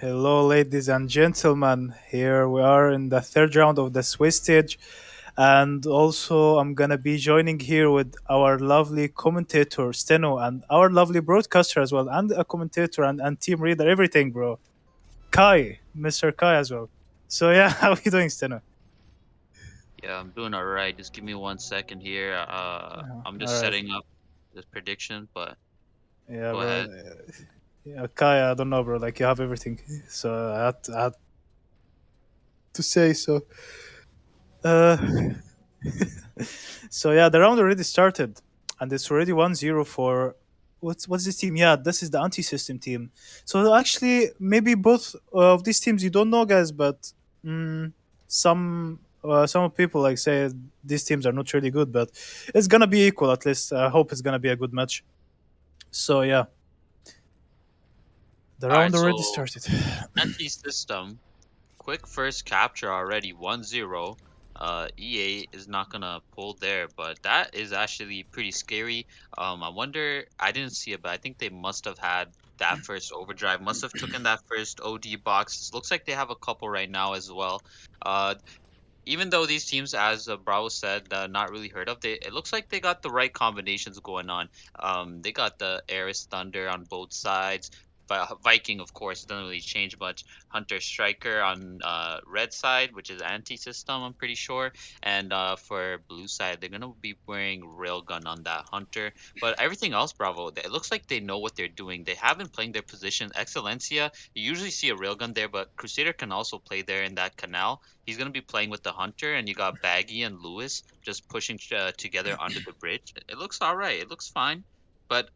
Hello, ladies and gentlemen. Here we are in the third round of the Swiss stage, and also I'm gonna be joining here with our lovely commentator Steno and our lovely broadcaster as well, and a commentator and team reader, everything, bro. Kai, Mr. Kai as well. So yeah, how are you doing, Steno? Yeah, I'm doing all right. Just give me 1 second here. I'm All just right. setting up this prediction, but Yeah, go bro. ahead. Yeah, Kai, I don't know, bro. Like you have everything, so I had to say so. Uh, So yeah, the round already started, and it's already 1-0 for what's this team? Yeah, this is the anti-system team. So actually, maybe both of these teams you don't know, guys, but some people like say these teams are not really good, but it's gonna be equal at least. I hope it's gonna be a good match. So yeah, the All right, round already so started. anti-system, quick first capture already, 1-0. EA is not gonna pull there, but that is actually pretty scary. I wonder, I didn't see it, but I think they must have had that first overdrive, must have taken that first OD box. Looks like they have a couple right now as well. Uh, Even though these teams, as Bravo said, not really heard of, they it looks like they got the right combinations going on. They got the Aris Thunder on both sides. Viking, of course, doesn't really change much. Hunter Striker on red side, which is anti-system, I'm pretty sure. And for blue side, they're gonna be wearing railgun on that Hunter. But everything else, Bravo, it looks like they know what they're doing. They have been playing their position. Excellencia, you usually see a railgun there, but Crusader can also play there in that canal. He's going to be playing with the Hunter, and you got Baggy and Lewis just pushing together under the bridge. It looks all right. It looks fine, but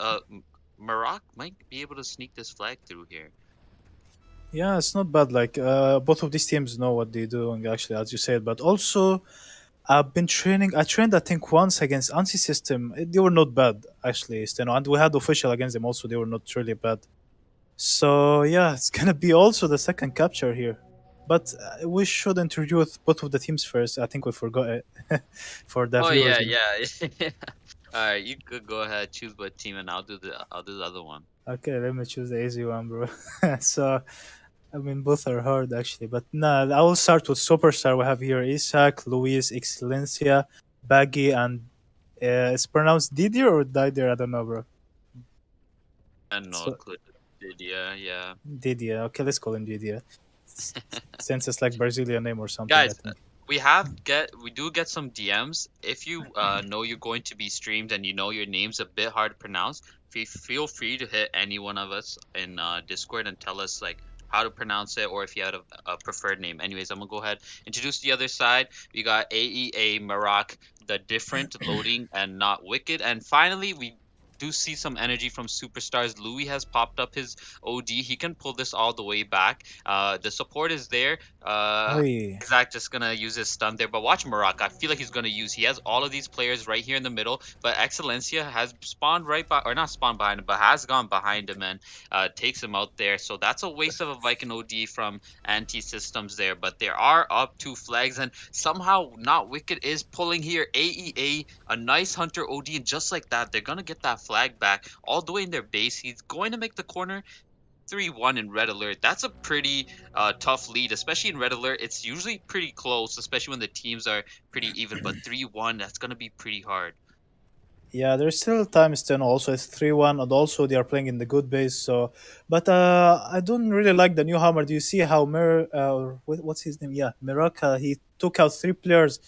Maroc might be able to sneak this flag through here. Yeah, it's not bad. Like both of these teams know what they're doing, actually, as you said. But also, I've been training. I trained, I think, once against Antisystem. They were not bad, actually, Steno. And we had official against them also. They were not really bad. So, yeah, it's going to be also the second capture here. But we should introduce both of the teams first. I think we forgot it for the Oh viewers. yeah, yeah. All right, you could go ahead, choose what team, and I'll do the other one. Okay, let me choose the easy one, bro. So, I mean, both are hard, actually. But nah, I will start with Superstar. We have here Isaac, Luis, Excelencia, Baggy, and it's pronounced Didier or Didier? I don't know, bro. And no So clue. Yeah, yeah. Didier. Okay, let's call him Didier. Since it's like Brazilian name or something, I Guys, think. we do get some DMs. If you know you're going to be streamed and you know your name's a bit hard to pronounce, feel free to hit any one of us in Discord and tell us like how to pronounce it or if you had a preferred name. Anyways, I'm gonna go ahead introduce the other side. We got AEA Maroc, the different loading and not wicked, and finally we do see some energy from superstars. Louis has popped up his OD. He can pull this all the way back. The support is there. Oi. Isaac just gonna use his stun there, but watch Marak. I feel like he's gonna use. He has all of these players right here in the middle, but Excelencia has spawned right by, or not spawned behind him, but has gone behind him and takes him out there. So that's a waste of a Viking OD from Anti Systems there. But there are up two flags, and somehow not Wicked is pulling here. AEA, a nice Hunter OD, and just like that, they're gonna get that flag back all the way in their base. He's going to make the corner. 3-1 in Red Alert. That's a pretty tough lead, especially in Red Alert. It's usually pretty close, especially when the teams are pretty even. But 3-1, that's gonna be pretty hard. Yeah, there's still time still. Also, it's 3-1, and also they are playing in the good base. So, but I don't really like the new hammer. Do you see how what's his name? Yeah, Miraka. He took out three players,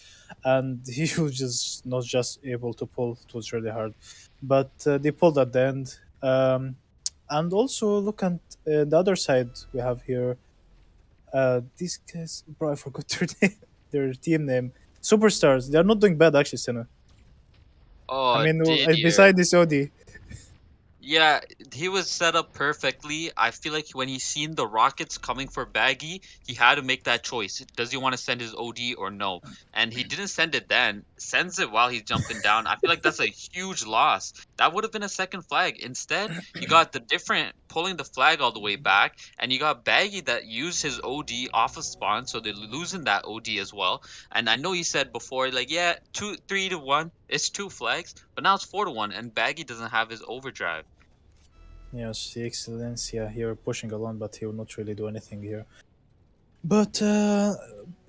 and he was just not just able to pull. It was really hard, but they pulled at the end. And also look at the other side. We have here these guys. Bro, I forgot their name, their team name. Superstars. They are not doing bad actually, Senna. I Oh, mean, Didier. beside this OD. Yeah, he was set up perfectly. I feel like when he seen the Rockets coming for Baggy, he had to make that choice. Does he want to send his OD or no? And he didn't send it then. Sends it while he's jumping down. I feel like that's a huge loss. That would have been a second flag. Instead, you got the different pulling the flag all the way back, and you got Baggy that used his OD off of spawn, so they're losing that OD as well. And I know you said before, like, yeah, 3-1, it's two flags, but now it's 4-1, and Baggy doesn't have his overdrive. Yes, the excellence. Yeah, here pushing along, but he will not really do anything here. But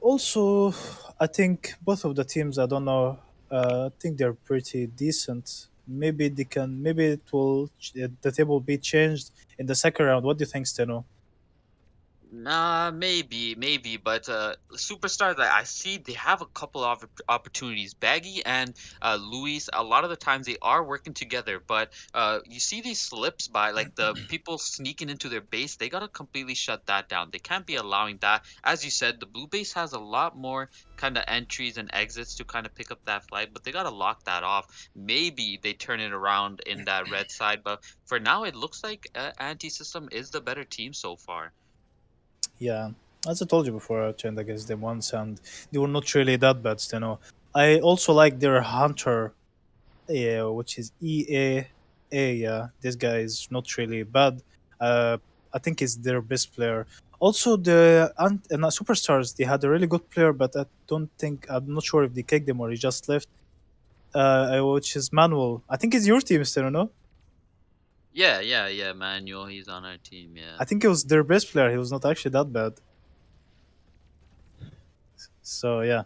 also, I think both of the teams, I don't know, I think they're pretty decent. Maybe they can, maybe it will, the table will be changed in the second round. What do you think, Steno? Nah, maybe, but superstars I see they have a couple of opportunities. Baggy and Luis, a lot of the times they are working together, but you see these slips by like the people sneaking into their base. They gotta completely shut that down. They can't be allowing that. As you said, the blue base has a lot more kind of entries and exits to kind of pick up that flag, but they gotta lock that off. Maybe they turn it around in that red side, but for now it looks like Anti-System is the better team so far. Yeah, as I told you before, I trained against them once, and they were not really that bad, Steno. I also like their hunter, yeah, which is EA. Yeah, this guy is not really bad. Uh, I think he's their best player. Also, superstars, they had a really good player, but I'm not sure if they kicked him or he just left. Which is Manuel. I think it's your team, still, no? Yeah, Manuel, he's on our team, yeah. I think he was their best player. He was not actually that bad. So yeah,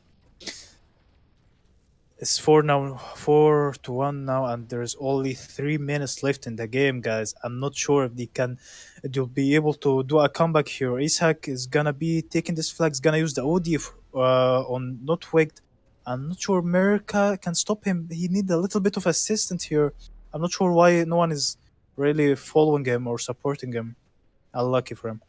it's 4-1 now, and there's only 3 minutes left in the game, guys. I'm not sure if they'll be able to do a comeback here. Ishak is gonna be taking this flag. Is gonna use the OD on not wigged. I'm not sure America can stop him. He need a little bit of assistance here. I'm not sure why no one is really following him or supporting him. Unlucky for him.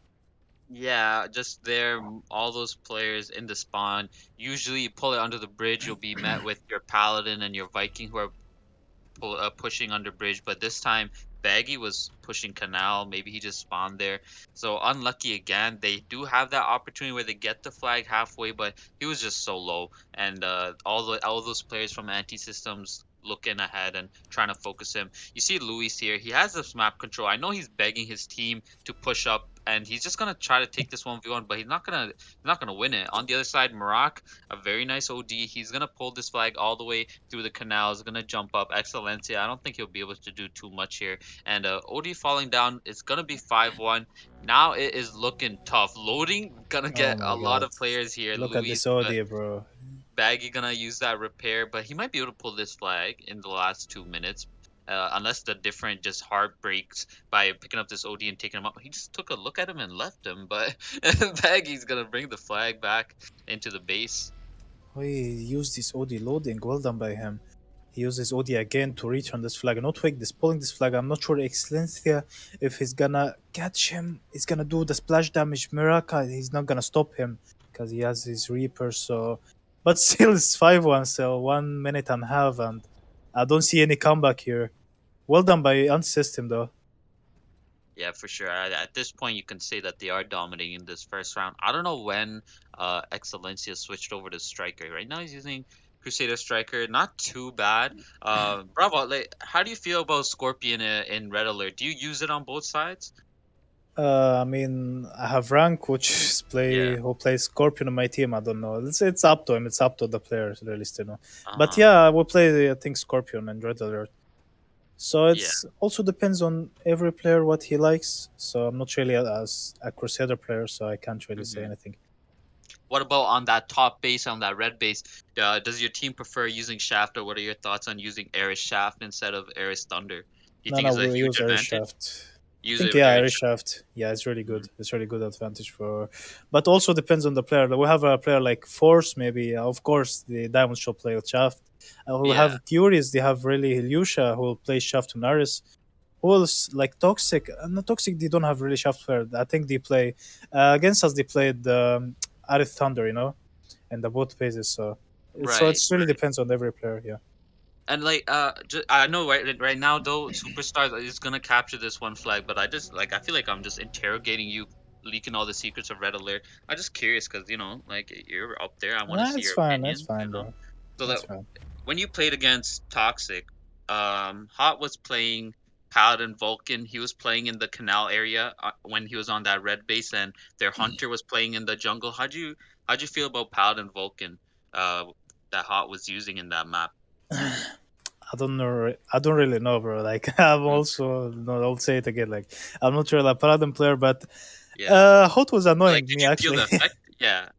Yeah, just there, all those players in the spawn. Usually, you pull it under the bridge, you'll be met with your Paladin and your Viking who are pushing under bridge, but this time Baggy was pushing canal. Maybe he just spawned there. So unlucky again. They do have that opportunity where they get the flag halfway, but he was just so low. And all those players from anti systems looking ahead and trying to focus him. You see Luis here. He has this map control. I know he's begging his team to push up. And he's just gonna try to take this 1v1, but he's not gonna win it. On the other side, Marak, a very nice OD. He's gonna pull this flag all the way through the canal, is gonna jump up. Excelencia, I don't think he'll be able to do too much here. And OD falling down, it's gonna be 5-1. Now it is looking tough. Loading gonna Oh get my a lot god. of players here. Look at Luis, this but OD, bro. Baggy gonna use that repair, but he might be able to pull this flag in the last 2 minutes. Unless the different just hard breaks by picking up this OD and taking him up. He just took a look at him and left him, but Baggy's gonna bring the flag back into the base. Oh, he used this OD loading. Well done by him. He uses OD again to return this flag. Not wake this, pulling this flag. I'm not sure Excellencia, if he's gonna catch him, he's gonna do the splash damage. Miraka, he's not gonna stop him because he has his Reaper. So, but still, it's 5-1. So 1 minute and a half, and I don't see any comeback here. Well done by Antisystem, though. Yeah, for sure. At this point, you can say that they are dominating this first round. I don't know when Excelencia switched over to Striker. Right now, he's using Crusader Striker. Not too bad. Bravo. Like, how do you feel about Scorpion in Red Alert? Do you use it on both sides? I mean, I have rank which is Yeah. play who plays Scorpion on my team. I don't know. It's up to him. It's up to the players, really, still. Know. But Uh-huh. yeah, I will play. I think Scorpion and Red Alert. So Yeah. it's also depends on every player what he likes. So I'm not really as a Crusader player, so I can't really say hmm anything. What about on that top base, on that red base? Does your team prefer using Shaft, or what are your thoughts on using Ares Shaft instead of Ares Thunder? Do you No, think no, it's a we huge use Air advantage? Shaft. I Use think it, yeah, Ares Air Shaft. Shaft. Yeah, it's really Mhm. good. It's really good advantage for, but also depends on the player. We have a player like Force, maybe. Of course, the Diamond shall play with Shaft. We Yeah. have Curious. They have really Ilyusha who will play Shaft to Naris. Who else like Toxic? Not Toxic. They don't have really Shaft player. I think they play against us. They played Arid Thunder, in the both phases. So Right. it's really depends on every player. Yeah. And like, I know right now though, Superstars is gonna capture this one flag, but I just like I feel like I'm just interrogating you, leaking all the secrets of Red Alert. I'm just curious because like you're up there. I want to see It's your fine. That's opinion. fine, bro. So that That's fine. when you played against Toxic, Hot was playing Paladin Vulcan. He was playing in the canal area when he was on that red base, and their Hunter was playing in the jungle. How'd you feel about Paladin Vulcan? Uh, that Hot was using in that map. I don't know. I don't really know, bro. Like I'm Mm, also no. I'll say it again. Like I'm not really a paladin player, but yeah. Hot was Like, annoying did me you feel actually. the effect? Yeah.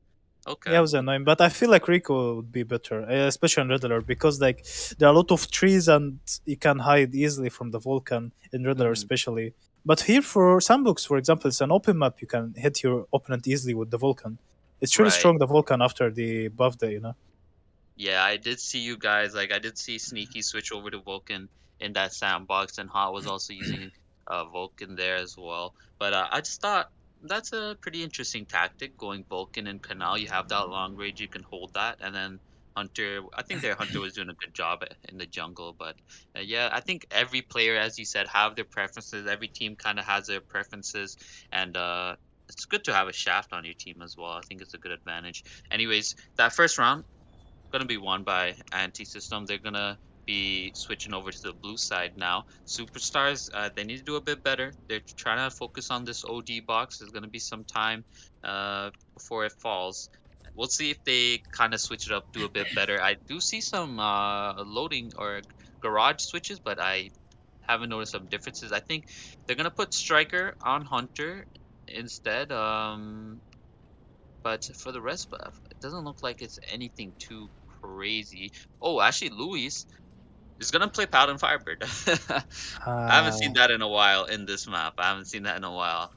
Yeah, it Okay. was annoying, but I feel like Rico would be better, especially on Red Alert, because like there are a lot of trees and you can hide easily from the volcan in Red Alert, Hmm. especially. But here for Sandbox, for example, it's an open map. You can hit your opponent easily with the volcan. It's really Right. strong, the volcan, after the buff day, you know. Yeah, I did see you guys, like, I did see Sneaky switch over to Vulcan in that sandbox, and Hot was also using Vulcan there as well. But I just thought that's a pretty interesting tactic, going Vulcan and Canal. You have that long range, you can hold that, and then Hunter. I think their Hunter was doing a good job in the jungle, but yeah, I think every player, as you said, have their preferences. Every team kind of has their preferences, and it's good to have a shaft on your team as well. I think it's a good advantage. Anyways, that first round going to be won by Antisystem. They're going to be switching over to the blue side now. Superstars, they need to do a bit better. They're trying to focus on this OD box. There's going to be some time before it falls. We'll see if they kind of switch it up, do a bit better. I do see some loading or garage switches, but I haven't noticed some differences. I think they're going to put Striker on Hunter instead. But for the rest, it doesn't look like it's anything too crazy. Oh, actually, Luis is gonna play Paladin Firebird. I haven't seen Uh, that in a while in this map. I haven't seen that in a while.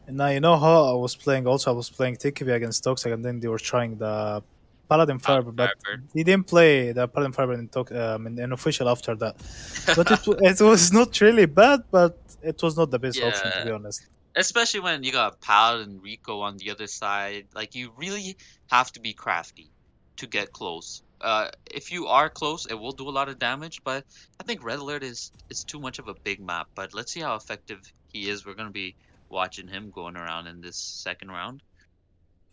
Now you know how I was playing. Also, I was playing TKB against Toxic, and then they were trying the Paladin Paladin Firebird, but Firebird. he didn't play the Paladin Firebird in official after that. But it was not really bad, but it was not the best option, to Yeah, be honest. especially when you got Pal and Rico on the other side. Like, you really have to be crafty to get close. If you are close, it will do a lot of damage. But I think Red Alert is too much of a big map. But let's see how effective he is. We're gonna be watching him going around in this second round.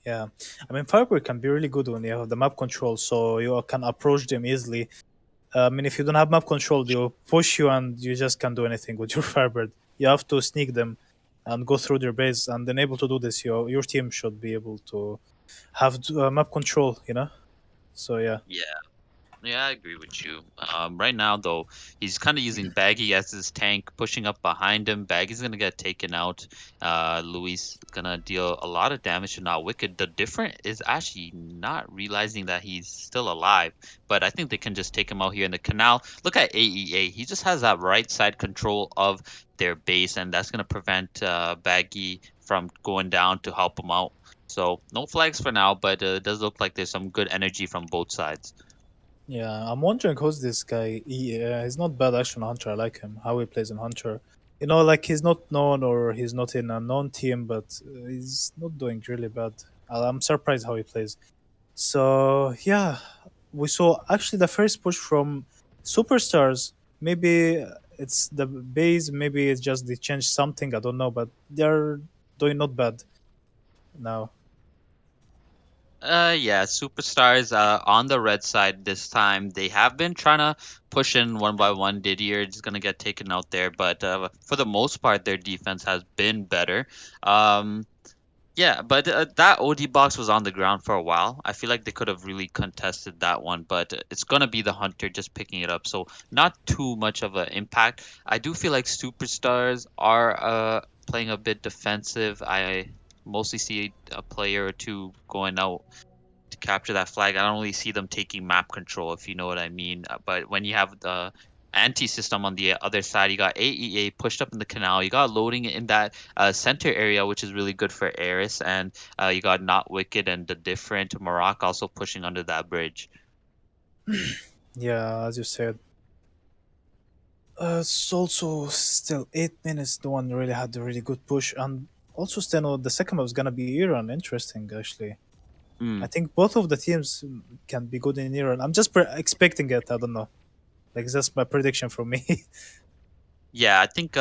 Yeah, I mean Firebird can be really good when you have the map control, so you can approach them easily. I mean, if you don't have map control, they'll push you, and you just can't do anything with your Firebird. You have to sneak them and go through their base, and then able to do this, your team should be able to have map control, you know. So yeah. Yeah. Yeah, I agree with you. Right now, though, he's kind of using Baggy as his tank, pushing up behind him. Baggy's gonna get taken out. Luis gonna deal a lot of damage to Not Wicked. The different is actually not realizing that he's still alive, but I think they can just take him out here in the canal. Look at AEA. He just has that right side control of their base, and that's gonna prevent Baggy from going down to help him out. So no flags for now, but it does look like there's some good energy from both sides. Yeah, I'm wondering who's this guy. He's not bad actually on Hunter. I like him. How he plays in Hunter. You know, like he's not known or he's not in a known team, but he's not doing really bad. I'm surprised how he plays. So yeah, we saw actually the first push from superstars. Maybe it's the base. Maybe it's just they changed something. I don't know, but they're doing not bad now. Yeah, superstars on the red side this time. They have been trying to push in one by one. Didier is gonna get taken out there, but for the most part, their defense has been better. Um, yeah, but that OD box was on the ground for a while. I feel like they could have really contested that one, but it's gonna be the hunter just picking it up, so not too much of an impact. I do feel like superstars are playing a bit defensive. I mostly see a player or two going out to capture that flag. I don't really see them taking map control, if you know what I mean. But when you have the anti-system on the other side, you got AEA pushed up in the canal. You got loading in that center area, which is really good for Eris, and you got Not Wicked and the different Maroc also pushing under that bridge. Yeah, as you said. It's also still 8 minutes. No one really had a really good push, and also still the second was gonna be Iran. Interesting, actually. I Mm. think both of the teams can be good in Iran. I'm just expecting it. I don't know. Like that's my prediction for me. Yeah, I think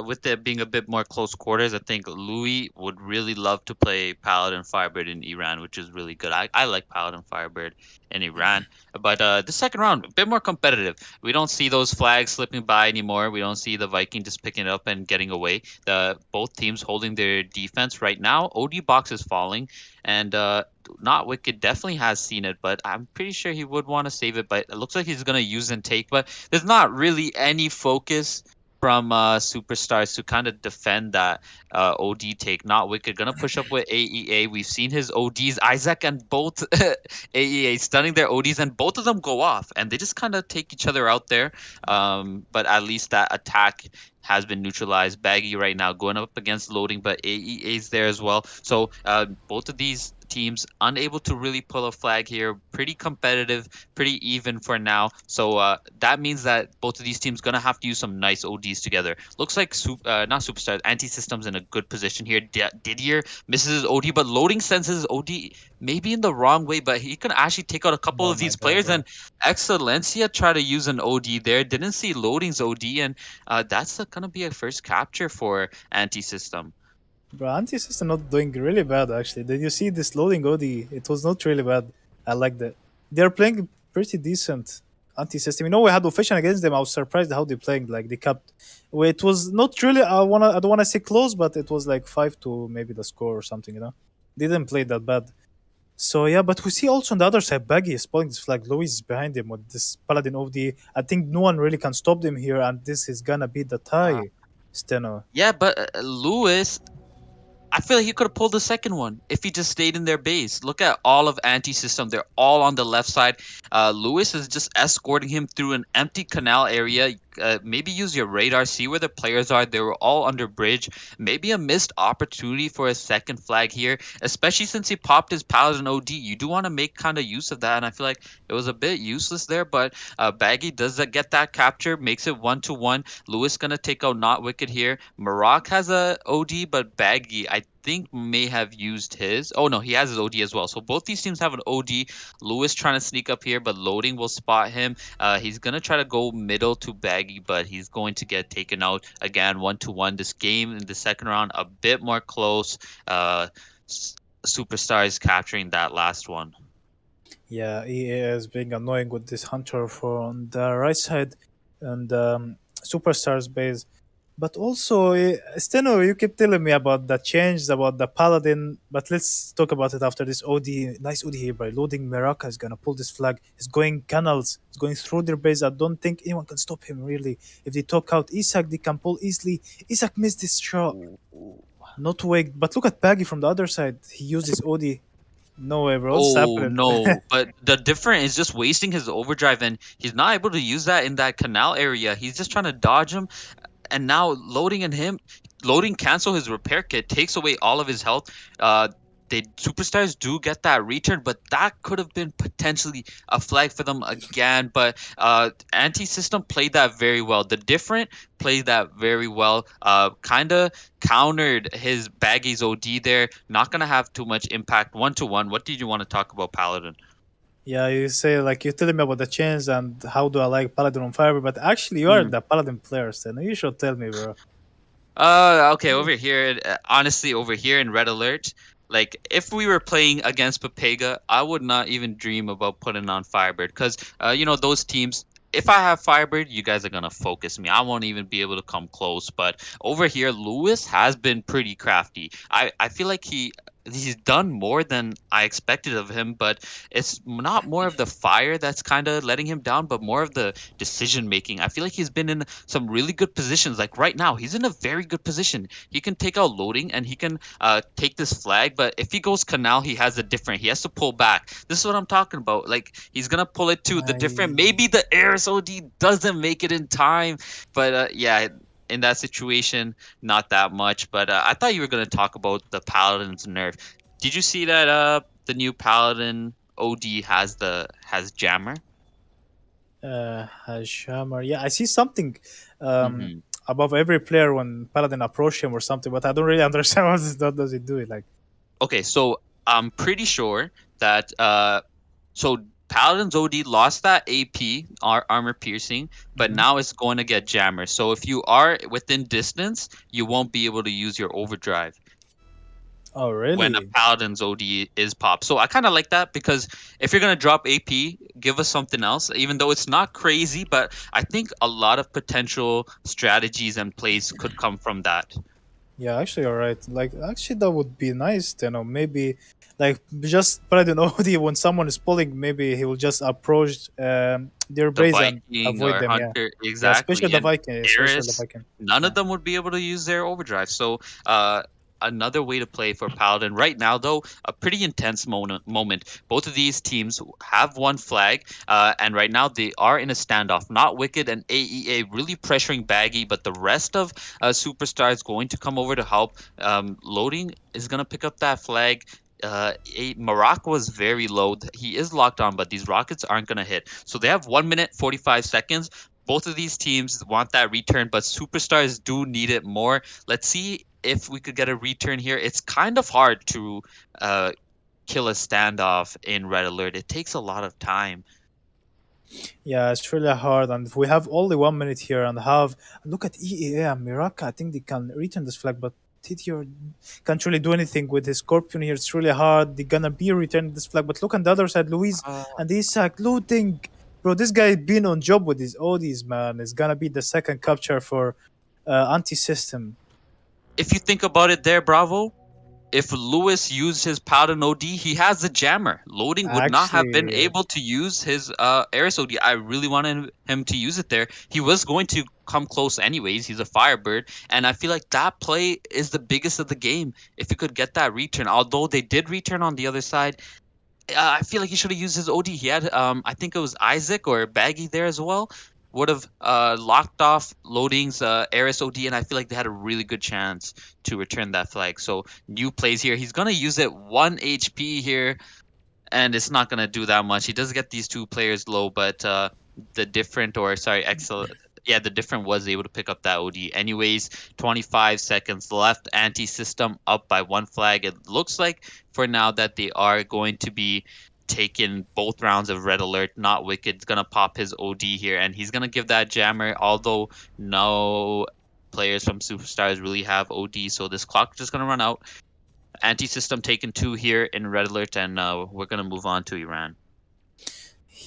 with it being a bit more close quarters, I think Louis would really love to play Paladin Firebird in Iran, which is really good. I like Paladin Firebird in Iran, but the second round a bit more competitive. We don't see those flags slipping by anymore. We don't see the Viking just picking it up and getting away. The both teams holding their defense right now. OD box is falling, and not Wicked definitely has seen it, but I'm pretty sure he would want to save it. But it looks like he's gonna use and take, but there's not really any focus from superstars to kind of defend that OD take. Not Wicked gonna push up with AEA. We've seen his ODs, Isaac and both AEA stunning their ODs, and both of them go off, and they just kind of take each other out there. But at least that attack has been neutralized. Baggy right now going up against loading, but AEA is there as well. So both of these teams unable to really pull a flag here. Pretty competitive, pretty even for now. So that means that both of these teams gonna have to use some nice ODs together. Looks like not superstars, anti-systems in a good position here. Didier misses his OD, but loading senses his OD maybe in the wrong way, but he can actually take out a couple Oh of my these god, players. bro. And Excelencia try to use an OD there, didn't see loading's OD, and that's gonna be a first capture for anti-system. Bro, Antis are not doing really bad actually. Did you see this loading OD? It was not really bad. I like that. They're playing pretty decent anti-system. You know, we had official against them. I was surprised how they playing. Like they kept. Well, it was not really. I don't wanna say close, but it was like 5 to maybe the score or something. You know, they didn't play that bad. So yeah, but we see also on the other side, Baggy is pulling this flag. Louis is behind him with this Paladin OD. I think no one really can stop them here, and this is gonna be the Uh, tie. Steno. yeah, but Lewis, I feel like he could have pulled the second one if he just stayed in their base. Look at all of anti-system; they're all on the left side. Lewis is just escorting him through an empty canal area. Maybe use your radar, see where the players are. They were all under bridge. Maybe a missed opportunity for a second flag here, especially since he popped his Paladin OD. You do want to make kind of use of that, and I feel like it was a bit useless there. But Baggy does get that capture, makes it 1-1. Lewis gonna take out Not Wicked here. Maroc has a OD, but Baggy I think may have used his. Oh no, he has his OD as well. So both these teams have an OD. Lewis trying to sneak up here, but loading will spot him. He's gonna try to go middle to Baggy, but he's going to get taken out again 1-1. This game in the second round a bit more close. Uh, Superstar is capturing that last one. Yeah, EA is being annoying with this hunter from the right side and Superstars base. But also, Steno, you keep telling me about the change, about the Paladin, but let's talk about it after this OD. Nice OD here by loading Meraka is gonna pull this flag. He's going canals, he's going through their base. I don't think anyone can stop him really. If they talk out Isak, they can pull easily. Isak missed this shot. Ooh, ooh. Not wake, but look at Baggy from the other side. He used his OD. No way, bro. What's Oh happening? no, but the difference is just wasting his overdrive, and he's not able to use that in that canal area. He's just trying to dodge him, and now loading cancel his repair kit takes away all of his health. They superstars do get that return, but that could have been potentially a flag for them again. But anti-system played that very well. The different played that very well. Kind of countered his Baggy's OD there. Not gonna have too much impact 1-1. What did you want to talk about Paladin? Yeah, you say like you're telling me about the chains and how do I like Paladin on Fire, but actually you are the Paladin player, so you should tell me, bro. Okay, over here, honestly, over here in Red Alert, like if we were playing against Papega, I would not even dream about putting on Firebird because, those teams. If I have Firebird, you guys are gonna focus me. I won't even be able to come close. But over here, Lewis has been pretty crafty. I feel like he's done more than I expected of him, but it's not more of the fire that's kind of letting him down, but more of the decision making. I feel like he's been in some really good positions. Like right now, he's in a very good position. He can take out loading and he can take this flag. But if he goes canal, he has a different. He has to pull back. This is what I'm talking about. Like he's gonna pull it to the different. I Maybe the Aris OD doesn't make it in time. But yeah. In that situation, not that much. But I thought you were gonna talk about the Paladin's nerf. Did you see that the new Paladin OD has Jammer? Hashamar. Yeah, I see something um Mm-hmm. above every player when Paladin approach him or something, but I don't really understand what does it do. Like Okay, so I'm pretty sure that so Paladin's OD lost that AP, armor piercing, but Hmm. now it's going to get jammer. So if you are within distance, you won't be able to use your overdrive Oh, when a really? Paladin's OD is pop. So I kind of like that because if you're going to drop AP, give us something else, even though it's not crazy, but I think a lot of potential strategies and plays could come from that. Yeah, actually, all right. Like, actually, that would be nice. You know, maybe like just but I don't know. When someone is pulling, maybe he will just approach their The base and Viking avoid or them. Yeah, Hunter, yeah. Especially exactly. the And Viking. Especially the Eris, Viking. none of Yeah. them would be able to use their overdrive. So, another way to play for Paladin right now, though, a pretty intense moment. Both of these teams have one flag, and right now they are in a standoff. Not Wicked and AEA really pressuring Baggy, but the rest of Superstar is going to come over to help. Loading is going to pick up that flag. Maroc was very low. He is locked on, but these rockets aren't going to hit. So they have 1 minute 45 seconds. Both of these teams want that return, but superstars do need it more. Let's see if we could get a return here. It's kind of hard to uh, kill a standoff in Red Alert. It takes a lot of time. Yeah, it's really hard, and we have only 1 minute here, and have look at EEA and Miraka. I think they can return this flag, but TTR can't really do anything with his Scorpion here. It's really hard. They're gonna be returning this flag, but look on the other side, Luis Uh, and Isak looting. Bro, this guy been on job with his ODs, man. It's gonna be the second capture for Antisystem. if you think about it there, Bravo, if Lewis used his Paladin OD, he has the jammer. Loading would not have been Actually, able to use his Eris OD. I really wanted him to use it there. He was going to come close anyways. He's a Firebird. And I feel like that play is the biggest of the game. If you could get that return, although they did return on the other side, I feel like he should have used his OD. He had, I think it was Isaac or Baggy there as well. Would have locked off Loading's Eris OD, and I feel like they had a really good chance to return that flag. So new plays here. He's gonna use it 1 HP here, and it's not gonna do that much. He does get these two players low, but the different or sorry, Excel, yeah, the different was able to pick up that OD. Anyways, 25 seconds left. Anti-system up by one flag. It looks like for now that they are going to be taking both rounds of red alert. Not Wicked's gonna pop his OD here, and he's gonna give that jammer. Although no players from Superstars really have OD, so this clock is just gonna run out. Anti-system taken two here in red alert, and we're gonna move on to Iran.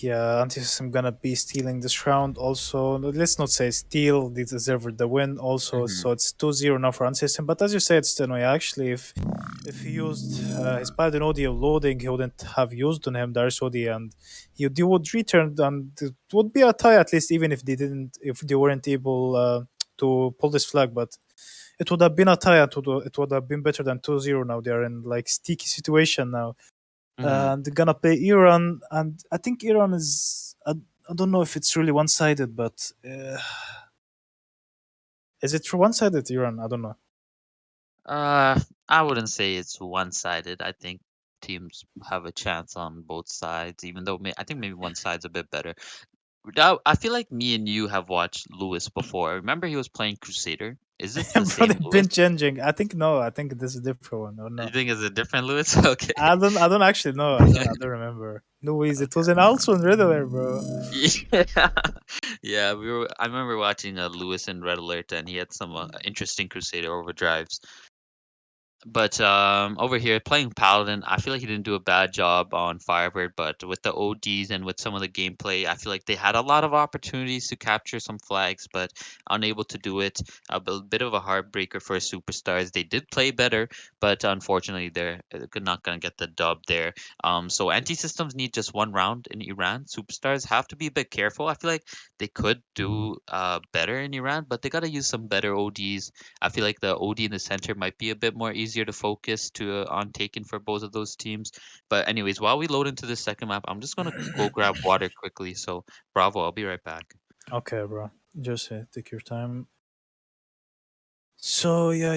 yeah, Antisystem gonna be stealing this round. Also, let's not say steal. They deserve the win. Also, Hmm. so it's 2-0 now for Antisystem. But as you said, Stenoy, actually, if he used his Paladin audio loading, he wouldn't have used on him Darius audio, and they would return, and it would be a tie at least, even if if they weren't able to pull this flag. But it would have been a tie. It would have been better than 2-0. Now they are in like sticky situation now, Hmm. and they're gonna play Iran, and I think Iran is. I don't know if it's really one sided, but is it one sided Iran? I don't know. I wouldn't say it's one-sided. I think teams have a chance on both sides, even though I think maybe one side's a bit better. I feel like me and you have watched Lewis before. Remember he was playing Crusader? Is it the Bro, same they've Lewis? been changing. I think no. I think this is a different one. Or You no? think it's a different Lewis? Okay. I don't actually know. I don't remember. Louise, it was an also in Riddler, bro. Yeah. Yeah, I remember watching Lewis in Red Alert, and he had some interesting Crusader overdrives. But over here playing Paladin, I feel like he didn't do a bad job on Firebird, but with the ODs and with some of the gameplay, I feel like they had a lot of opportunities to capture some flags, but unable to do it. Bit of a heartbreaker for Superstars. They did play better, but unfortunately they're not gonna get the dub there. So anti-systems need just one round in Iran. Superstars have to be a bit careful. I feel like they could do better in Iran, but they gotta use some better ODs. I feel like the OD in the center might be a bit more easier to focus to on taking for both of those teams. But anyways, while we load into the second map, I'm just gonna go grab water quickly. So Bravo, I'll be right back. Okay, bro. Just take your time. So yeah.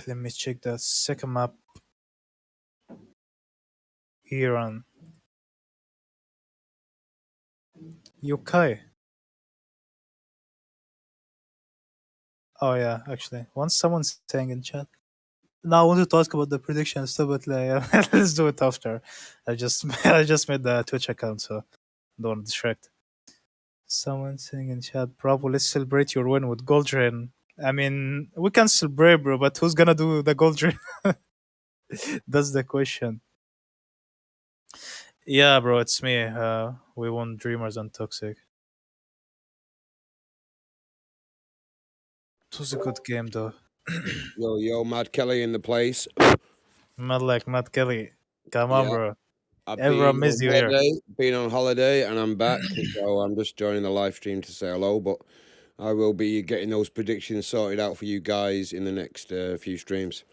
Let me check that second map. Iran, Yokai. Oh yeah, actually, once someone's saying in chat. Now I wanted to ask about the prediction stuff, but let's do it after. I just I just made the Twitch account, so don't want to distract. Someone saying in chat, "Bravo, let's celebrate your win with gold drain." I mean, we can celebrate, bro, but who's gonna do the gold drain? That's the question. Yeah, bro, it's me. We won Dreamers and Toxic. It was a good game, though. Yo, yo, Mad Kelly in the place. Not like Matt Kelly. Come on, Yeah, bro. I've Everyone been missed on you here. holiday, and I'm back. So I'm just joining the live stream to say hello. But I will be getting those predictions sorted out for you guys in the next few streams.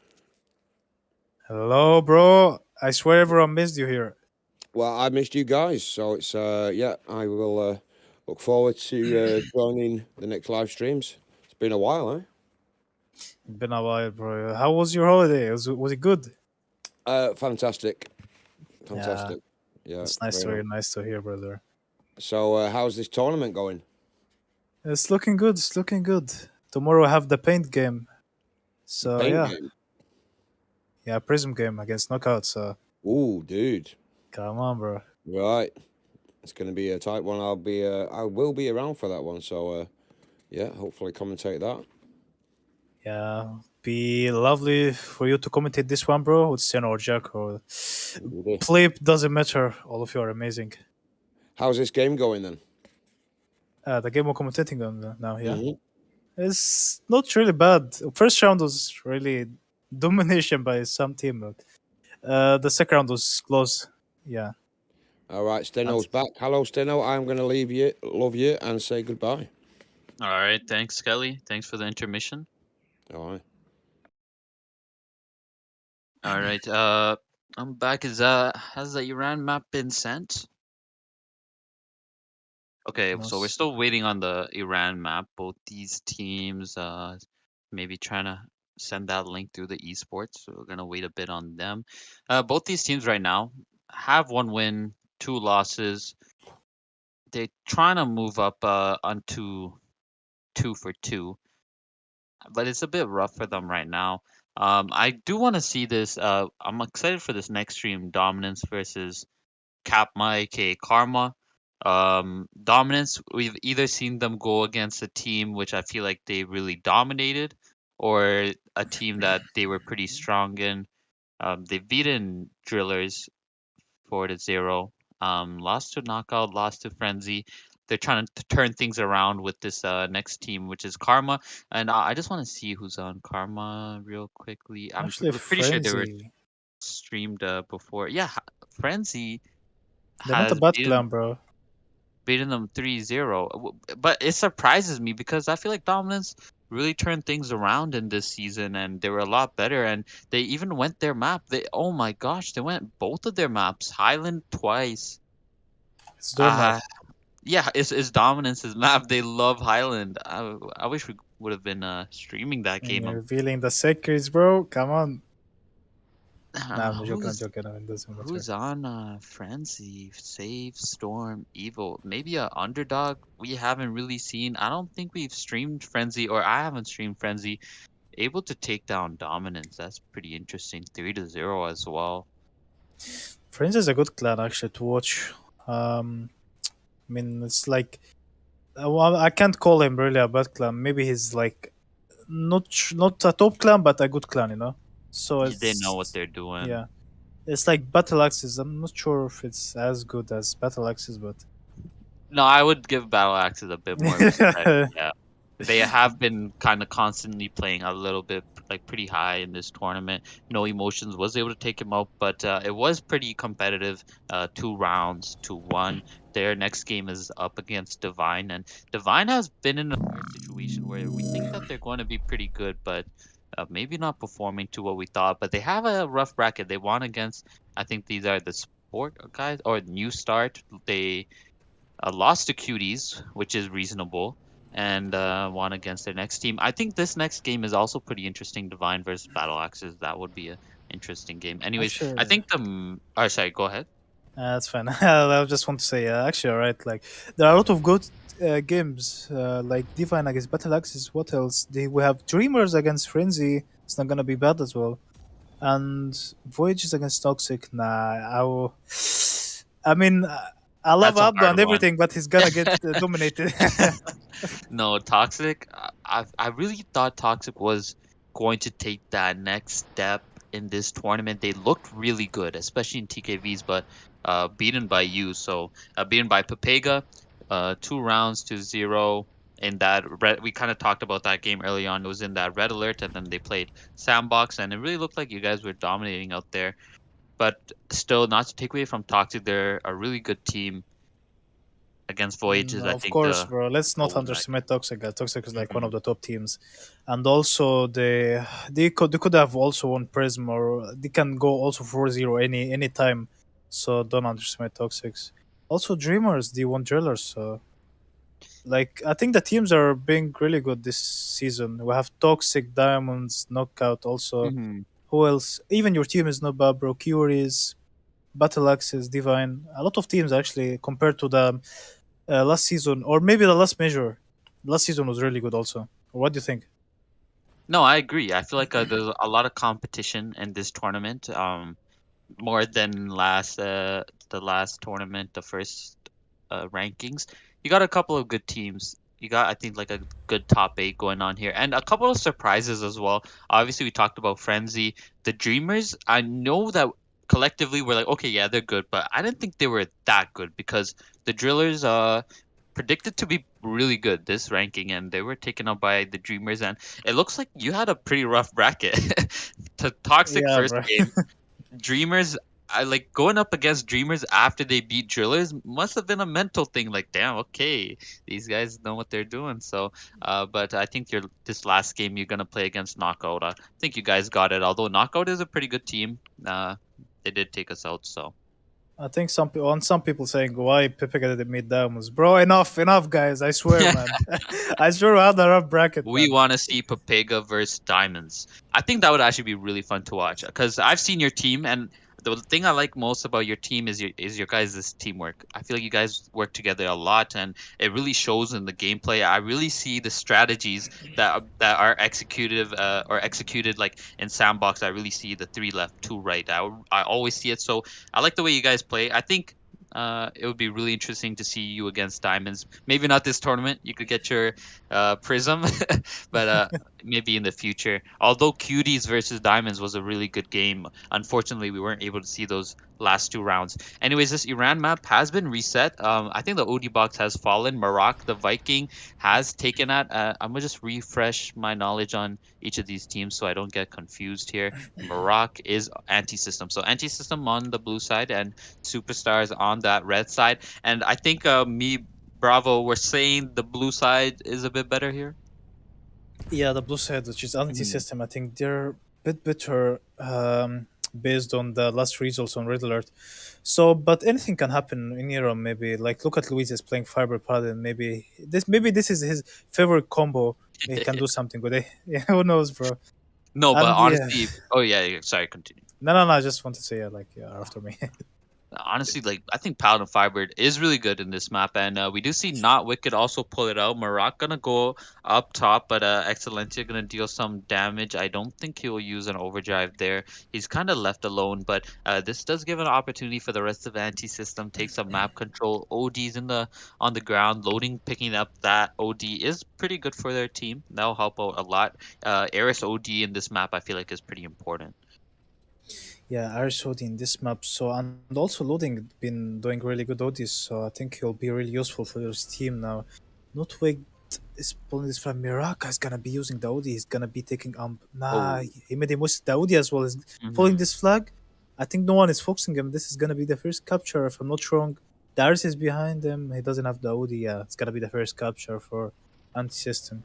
Hello, bro. I swear everyone missed you here. Well, I missed you guys, so it's yeah. I will look forward to joining the next live streams. It's been a while, eh? Been a while, bro. How was your holiday? Was it good? Fantastic, Yeah, fantastic. Yeah, it's nice very to hear. nice. Nice to hear, brother. So, how's this tournament going? It's looking good. It's looking good. Tomorrow I have the paint game. So Paint yeah, game. yeah, Prism game against Knockout. So Ooh, dude. come on, bro. Right. It's going to be a tight one. I will be around for that one. So, yeah, hopefully commentate that. Yeah, be lovely for you to commentate this one, bro. With Sen or Jack or Indeed. Flip. Doesn't matter. All of you are amazing. How's this game going then? The game we're commentating on now, yeah, Hmm. it's not really bad. First round was really domination by some team, but the second round was close. Yeah, All right, and Steno's back. Hello, Steno. I'm going to leave you, love you, and say goodbye. All right, thanks, Kelly. Thanks for the intermission. All right. All right, I'm back. Has the Iran map been sent? Okay, no, so we're still waiting on the Iran map. Both these teams, maybe trying to send that link through the esports. So we're gonna wait a bit on them. Both these teams right now have one win, two losses. They're trying to move up onto 2 for 2, but it's a bit rough for them right now. I do want to see this. I'm excited for this next stream, Dominance versus Capma, aka Karma. Dominance, we've either seen them go against a team which I feel like they really dominated, or a team that they were pretty strong in. They've beaten Drillers 4-0. Lost to Knockout, lost to Frenzy. They're trying to turn things around with this next team, which is Karma. And I just want to see who's on Karma real quickly. I'm actually pretty sure they were Frenzy. streamed before. Yeah, Frenzy They're not a has bad clan, bro. beaten them 3-0. But it surprises me because I feel like Dominance really turned things around in this season and they were a lot better and they even went their map. They Oh my gosh, they went both of their maps. Highland twice. It's their map. Uh yeah, it's Dominance's map. They love Highland. I wish we would have been streaming that And game. you're revealing the secrets, bro. Come on. Nah, I'm joking. I'm Who's joking. I mean, it doesn't matter. Who's on Frenzy, Save, Storm, Evil? Maybe a underdog we haven't really seen. I don't think we've streamed Frenzy, or I haven't streamed Frenzy. Able to take down Dominance. That's pretty interesting. 3-0 as well. Frenzy is a good clan actually to watch. I mean, it's like well, I can't call him really a bad clan. Maybe he's like not a top clan, but a good clan, you know. So They know what it's they're doing. yeah, it's like Battle Axis. I'm not sure if it's as good as Battle Axis, but No, I would give Battle Axes a bit more respect. Yeah. They have been kind of constantly playing a little bit like pretty high in this tournament. No Emotions was able to take him out, but it was pretty competitive. 2 rounds to one. Their next game is up against Divine, and Divine has been in a weird situation where we think that they're going to be pretty good, but maybe not performing to what we thought. But they have a rough bracket. They won against, I think these are the Sport guys or New Start. They lost to Cuties, which is reasonable, and won against their next team. I think this next game is also pretty interesting. Divine versus Battle Axes. That would be an interesting game. Anyways, I actually, think Oh, sorry. Go ahead. that's fine. I just want to say, actually, alright. Like there are a lot of good games, like Divine against Battle Axis. What else? We have Dreamers against Frenzy. It's not gonna be bad as well. And Voyages against Toxic, nah, I mean, I love That's a Abdo hard and one. everything, but he's gonna get dominated. No, Toxic. I really thought Toxic was going to take that next step in this tournament. They looked really good, especially in TKVs, but beaten by you. So beaten by Pepega, 2 rounds to 0. In that red, we kind of talked about that game early on. It was in that red alert, and then they played Sandbox, and it really looked like you guys were dominating out there. But still, not to take away from Toxic, they're a really good team against Voyages. I Of think course, bro. Let's they'll not win that underestimate Toxic. Toxic is game. like one of the top teams, and also they could have also won Prism, or they can go also 4-0 any time. So don't underestimate Toxics. Also, Dreamers they won Drillers. So like I think the teams are being really good this season. We have Toxic, Diamonds, Knockout. Also, Hmm. who else? Even your team is not bad, bro. Curies, Battle Axis, Divine. A lot of teams actually compared to the last season, or maybe the last major. Last season was really good also. What do you think? No, I agree. I feel like there's a lot of competition in this tournament. More than the last tournament, the first rankings. You got a couple of good teams. You got, I think, like a good top 8 going on here, and a couple of surprises as well. Obviously, we talked about Frenzy, the Dreamers. I know that collectively we're like, okay, yeah, they're good, but I didn't think they were that good because the Drillers predicted to be really good this ranking, and they were taken up by the Dreamers, and it looks like you had a pretty rough bracket. To Toxic Yeah, first bro. game, Dreamers, I like going up against Dreamers after they beat Drillers must have been a mental thing. Like, damn, okay, these guys know what they're doing. So, but I think you're this last game you're gonna play against Knockout. I think you guys got it. Although Knockout is a pretty good team, they did take us out. So I think some people saying why Pepe got the mid diamonds, bro. Enough, guys. I swear, man. I swear we had a rough bracket, we man. want to see Papega versus Diamonds. I think that would actually be really fun to watch because I've seen your team, and the thing I like most about your team is your guys' teamwork. I feel like you guys work together a lot, and it really shows in the gameplay. I really see the strategies that are executed or executed like in Sandbox. I really see the three left, two right. I always see it. So I like the way you guys play. I think. It would be really interesting to see you against Diamonds. Maybe not this tournament. You could get your Prism, but maybe in the future. Although Cuties versus Diamonds was a really good game, unfortunately we weren't able to see those last 2 rounds. Anyways, this Iran map has been reset. I think the OD box has fallen. Maroc, the Viking, has taken that. I'm gonna just refresh my knowledge on each of these teams so I don't get confused here. Maroc is anti-system, so anti-system on the blue side and superstars on that red side. And I think me Bravo, we're saying the blue side is a bit better here. Yeah, the blue side, which is Mhm. Antisystem, I think they're a bit better based on the last results on Red Alert. So, but anything can happen in Europe. Maybe like look at Luis is playing Fiber Paladin. Maybe this is his favorite combo. He can do something with it. Yeah, who knows, bro? No, but And yeah, honestly, oh yeah, yeah, sorry, continue. no. I just want to say yeah, like yeah, after me. Honestly, like I think Paladin Firebird is really good in this map, and we do see Not Wicked also pull it out. Maroc gonna go up top, but Excellentia gonna deal some damage. I don't think he'll use an overdrive there. He's kind of left alone, but this does give an opportunity for the rest of anti-system. Take some map control. OD's in the on the ground, loading, picking up that OD is pretty good for their team. That'll help out a lot. Eris OD in this map, I feel like is pretty important. Yeah, Irish Odie in this map. So and also loading been doing really good ODs. So I think he'll be really useful for your team now. Notwig is pulling this from Miraka is gonna be using the OD. He's gonna be taking Oh. he made him use the OD as well. He's pulling Hmm. this flag. I think no one is focusing him. This is gonna be the first capture if I'm not wrong. Darius is behind him. He doesn't have the OD. Yeah, it's gonna be the first capture for anti-system.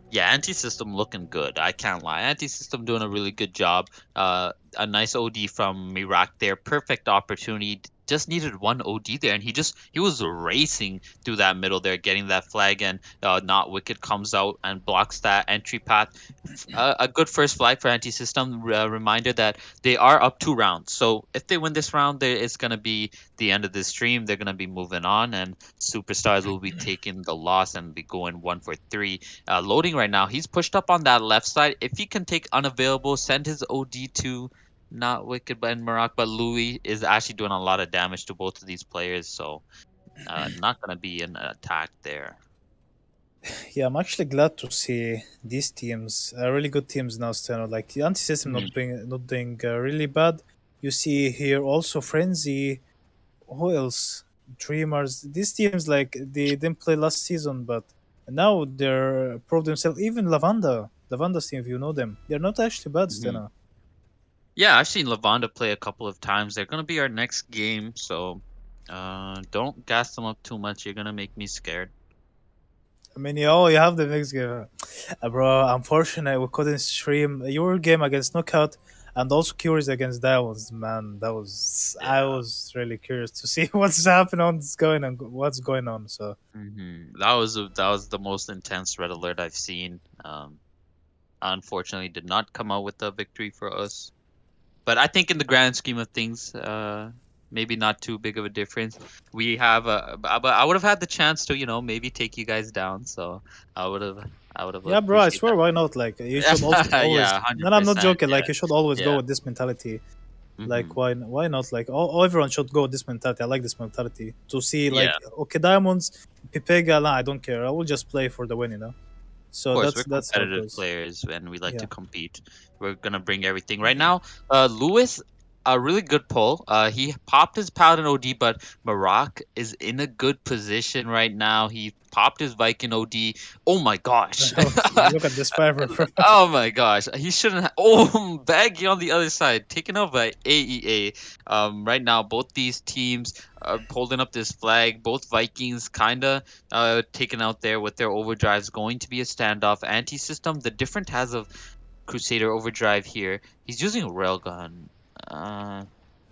Yeah, Anti-System looking good. I can't lie. Anti-System doing a really good job. A nice OD from Mirak there. Perfect opportunity. just needed one OD there, and he was racing through that middle there, getting that flag, and not wicked comes out and blocks that entry path. A good first flag for anti-system. Reminder that they are up 2 rounds, so if they win this round, it's gonna be the end of this stream. They're gonna be moving on, and superstars will be taking the loss and be going 1 for 3. Loading right now, he's pushed up on that left side. If he can take unavailable, send his OD to not Wicked and Marak, but Louis is actually doing a lot of damage to both of these players, so not gonna be an attack there. Yeah, I'm actually glad to see these teams, really good teams now. Still, like the anti-system Mhm, not doing really bad. You see here also Frenzy. Who else? Dreamers. These teams like they didn't play last season, but now they're proved themselves. Even Lavanda's team, if you know them, they're not actually bad, mhm. Stena. Yeah, I've seen Lavanda play a couple of times. They're gonna be our next game, so don't gas them up too much. You're gonna make me scared. I mean, you have the next game, bro. Unfortunately, we couldn't stream your game against Knockout, and also curious against Diamonds. Man, that was I Yeah. was really curious to see what's happening, what's going on. So That was the most intense red alert I've seen. Unfortunately, did not come out with a victory for us. But I think in the grand scheme of things, maybe not too big of a difference. We have but I would have had the chance to, maybe take you guys down. So I would have, I would have yeah, bro. I appreciated swear, why not? Like you should also that. always. Yeah, No, hundred no, I'm not percent. joking. Yeah, Like you should always go yeah. with this mentality. Like Hmm. why not? Like all everyone should go with this mentality. I like this mentality to see Yeah. like okay, Diamonds, Pipega. Nah, I don't care. I will just play for the win. Of So course, we're that's how it competitive goes. players and we like to Yeah. compete. We're gonna bring everything. Right now, Lewis, a really good pull. He popped his Paladin OD, but Marak is in a good position right now. He popped his Viking OD. Oh my gosh. Look at this fiber, bro. Oh my gosh, he shouldn't. Oh, Baggy on the other side, taken out by AEA. Right now, both these teams are holding up this flag. Both Vikings kinda taken out there with their overdrives. Going to be a standoff. Anti-system. The different has of Crusader overdrive here. He's using a railgun. Uh,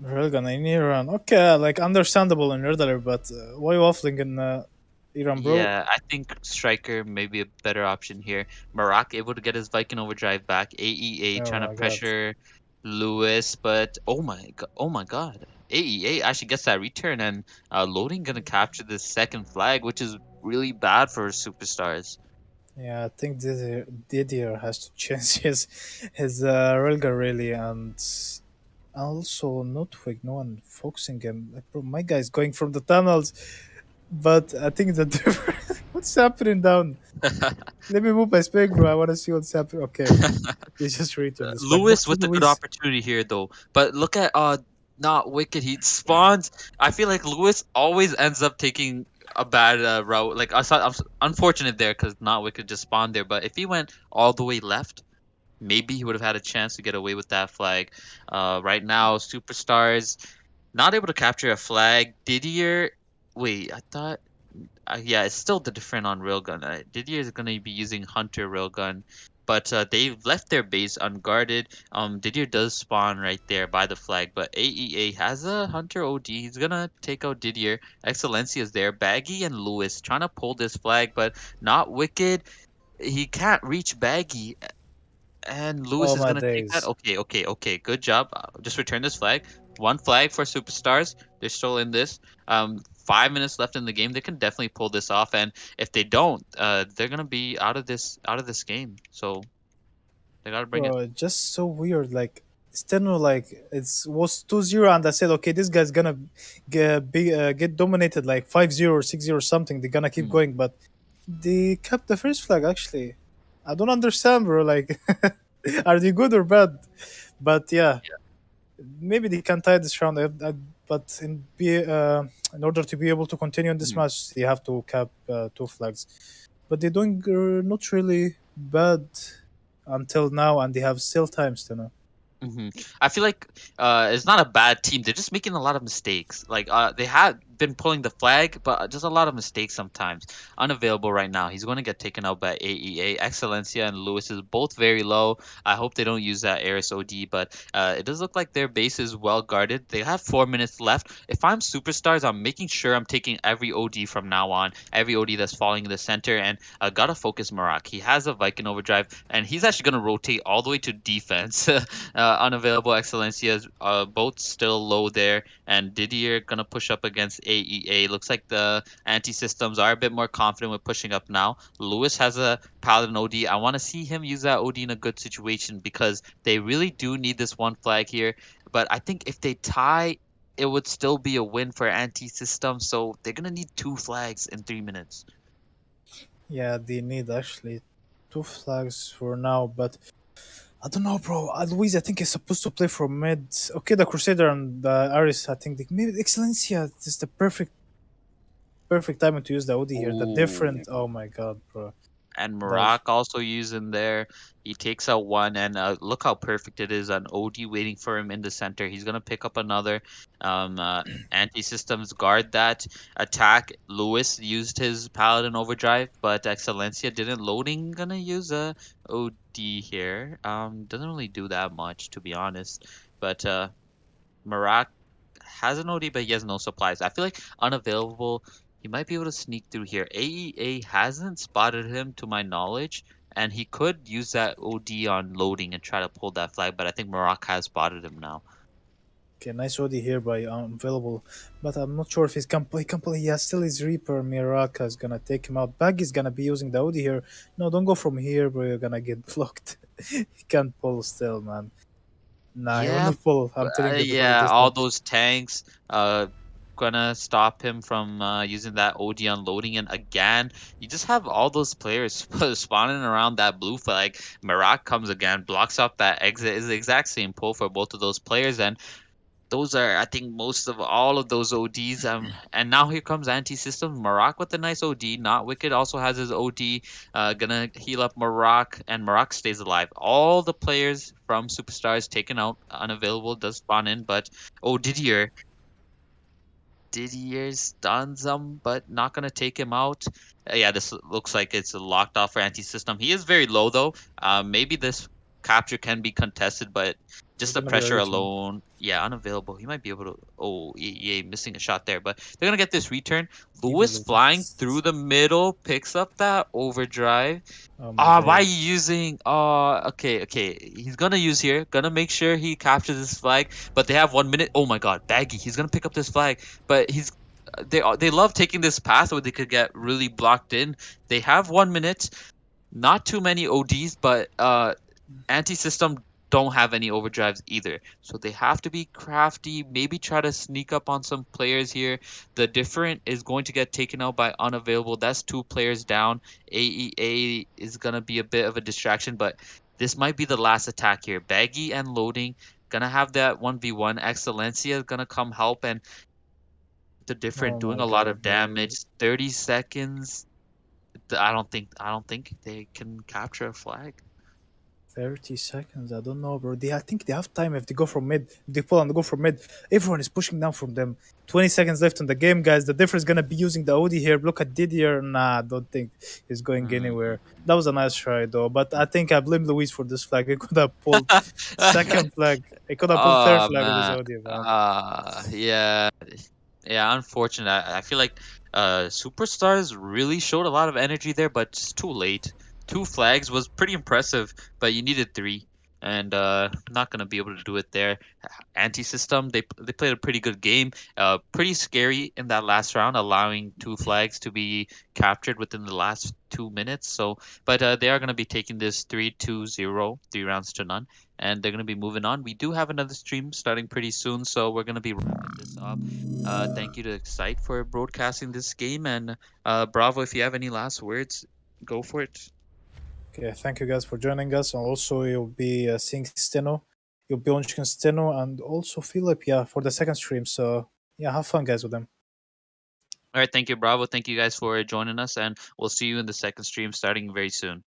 Railgun in Iran. Okay, like understandable in Red but why you waffling in Iran, bro? Yeah, I think Striker may be a better option here. Marak able to get his Viking overdrive back. AEA Oh trying to my god. pressure Lewis, but oh my god. AEA actually gets that return, and Loading gonna capture the second flag, which is really bad for superstars. Yeah, I think Didier has to change his Railgun really, and also Notwig. No one focusing him. Like, bro, my guy's going from the tunnels, but I think the difference. What's happening down? Let me move my spec, bro. I want to see what's happening. Okay, they just returned this flag. But Lewis with a good Luis, opportunity here though. But look at not Wicked. He spawns. I feel like Lewis always ends up taking a bad route. Like I'm unfortunate there because not Wicked just spawned there. But if he went all the way left, maybe he would have had a chance to get away with that flag. Right now, superstars not able to capture a flag. Didier, wait, I thought yeah, it's still the different on railgun. Didier is going to be using Hunter railgun, but they've left their base unguarded. Didier does spawn right there by the flag, but AEA has a Hunter OD. He's gonna take out Didier. Excellencia is there. Baggy and Lewis trying to pull this flag, but not Wicked. He can't reach Baggy. And oh Lewis is my gonna take that. days. Okay, okay, okay. Good job. Just return this flag. One flag for superstars. They're still in this. 5 minutes left in the game. They can definitely pull this off. And if they don't, they're gonna be out of this game. So they gotta bring it. Bro, just so weird. Like Steno, like it's was 2-0, and I said, okay, this guy's gonna get dominated like 5-0 or 6-0 or something. They're gonna keep Mm, going, but they kept the first flag. Actually, I don't understand, bro. Like, are they good or bad? But yeah, maybe they can tie this round. But in order to be able to continue in this mhm. match, they have to cap 2 flags. But they're doing not really bad until now, and they have still times to know. I feel like it's not a bad team. They're just making a lot of mistakes. Like they had been pulling the flag, but just a lot of mistakes sometimes. Unavailable right now. He's going to get taken out by AEA. Excelencia and Lewis is both very low. I hope they don't use that Eris OD, but it does look like their base is well guarded. They have 4 minutes left. If I'm superstars, I'm making sure I'm taking every OD from now on, every OD that's falling in the center, and gotta focus Marak. He has a Viking overdrive, and he's actually gonna rotate all the way to defense. Unavailable Excelencias, both still low there, and Didier gonna push up against AEA. Looks like the anti-systems are a bit more confident with pushing up now. Lewis has a Paladin OD. I want to see him use that OD in a good situation because they really do need this one flag here. But I think if they tie, it would still be a win for anti-system. So they're gonna need two flags in 3 minutes. Yeah, they need actually two flags for now, but I don't know, bro. Luis, I think is supposed to play for mid. Okay, the Crusader and the Aris, I think maybe Excellencia is the perfect timing to use the OD here. The Ooh. different, oh my god, bro. And The Marak also using there. He takes out one, and look how perfect it is. An OD waiting for him in the center. He's gonna pick up another. Um, uh, Anti-systems guard that attack. Lewis used his Paladin overdrive, but Excelencia didn't. Loading gonna use a OD here. Doesn't really do that much to be honest. But Marak has an OD, but he has no supplies. I feel like unavailable. He might be able to sneak through here. AEA hasn't spotted him to my knowledge, and he could use that OD on loading and try to pull that flag, but I think Marak has spotted him now. okay, nice OD here by available, but I'm not sure if he's can play. Can play. Yeah, still his Reaper Miraka is gonna take him out. Bag is gonna be using the OD here. No, don't go from here, bro. You're gonna get blocked. He can't pull still, man. Nah, he will Yeah, not pull. I'm telling you because of yeah, this all match. those tanks gonna stop him from using that OD unloading. And again, you just have all those players spawning around that blue flag. Marak comes again, blocks up that exit. Is the exact same pull for both of those players, and those are, I think, most of all of those ODs. And now here comes anti-system. Marak with a nice OD. Not Wicked also has his OD. Gonna heal up Marak, and Marak stays alive. All the players from Superstars taken out, unavailable, does spawn in, but oh, Didier stuns him, but not gonna take him out. Yeah, this looks like it's locked off for anti-system. He is very low though. Maybe this capture can be contested, but There's just the gonna be a pressure return. alone, yeah, unavailable. He might be able to. Oh, yeah, missing a shot there, but they're gonna get this return. Evil Lewis flying through Lewis. the middle picks up that overdrive. Oh my Ah, why are days. you using? Okay, okay. He's gonna use here. Gonna make sure he captures this flag. But they have 1 minute. Oh my God, Baggy. He's gonna pick up this flag. But they love taking this path where they could get really blocked in. They have 1 minute. Not too many ODs, but anti-system don't have any overdrives either. So they have to be crafty, maybe try to sneak up on some players here. The different is going to get taken out by unavailable. That's two players down. AEA is going to be a bit of a distraction, but this might be the last attack here. Baggy and loading. Gonna have that 1v1. Excelencia is gonna come help, and the different Oh doing my a lot god, of bro. damage. 30 seconds. I don't think they can capture a flag. 30 seconds. I don't know, bro. I think they have time if they go from mid. If they pull and go from mid. Everyone is pushing down from them. 20 seconds left in the game, guys. The difference is gonna be using the OD here. Look at Didier. Nah, I don't think he's going Mm. anywhere. That was a nice try though. But I think I blame Luis for this flag. He could have pulled second flag. He could have pulled third Oh flag with his man. OD, man. Yeah. Yeah, unfortunate. I feel like Superstars really showed a lot of energy there, but just too late. Two flags was pretty impressive, but you needed three. And not gonna be able to do it there. Anti-system, they played a pretty good game. Pretty scary in that last round, allowing two flags to be captured within the last 2 minutes. So, but they are gonna be taking this 3-2-0, 3 rounds to none, and they're gonna be moving on. We do have another stream starting pretty soon, so we're gonna be wrapping this up. Thank you to Excite for broadcasting this game, and Bravo, if you have any last words, go for it. Okay, thank you guys for joining us. And also, you'll be seeing Steno. You'll be watching Steno and also Philip, yeah, for the second stream. So, yeah, have fun, guys, with them. All right, thank you, Bravo. Thank you guys for joining us, and we'll see you in the second stream starting very soon.